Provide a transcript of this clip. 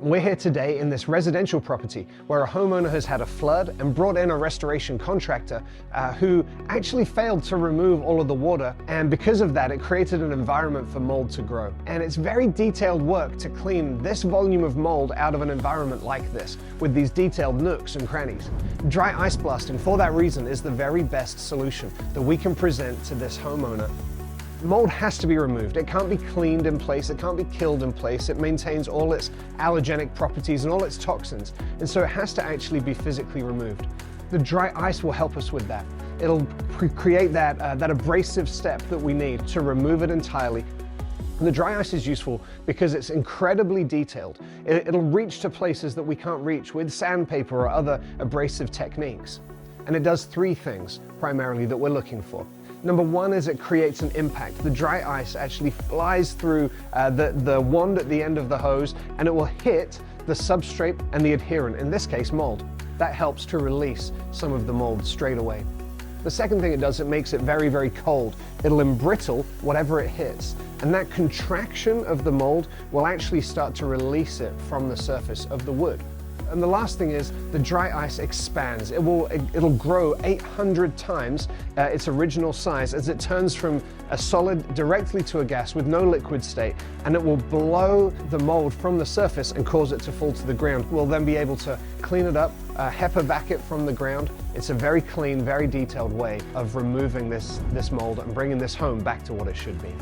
We're here today in this residential property where a homeowner has had a flood and brought in a restoration contractor who actually failed to remove all of the water, and because of that it created an environment for mold to grow. And it's very detailed work to clean this volume of mold out of an environment like this with these detailed nooks and crannies. Dry ice blasting, for that reason, is the very best solution that we can present to this homeowner. Mold has to be removed. It can't be cleaned in place, it can't be killed in place. It maintains all its allergenic properties and all its toxins, and so it has to actually be physically removed. The dry ice will help us with that. It'll create that abrasive step that we need to remove it entirely. And the dry ice is useful because it's incredibly detailed. It'll reach to places that we can't reach with sandpaper or other abrasive techniques. And it does three things primarily that we're looking for. Number one is it creates an impact. The dry ice actually flies through the wand at the end of the hose, and it will hit the substrate and the adherent, in this case mold. That helps to release some of the mold straight away. The second thing it does, it makes it very, very cold. It'll embrittle whatever it hits, and that contraction of the mold will actually start to release it from the surface of the wood. And the last thing is the dry ice expands. It'll grow 800 times its original size as it turns from a solid directly to a gas with no liquid state, and it will blow the mold from the surface and cause it to fall to the ground. We'll then be able to clean it up, HEPA back it from the ground. It's a very clean, very detailed way of removing this mold and bringing this home back to what it should be.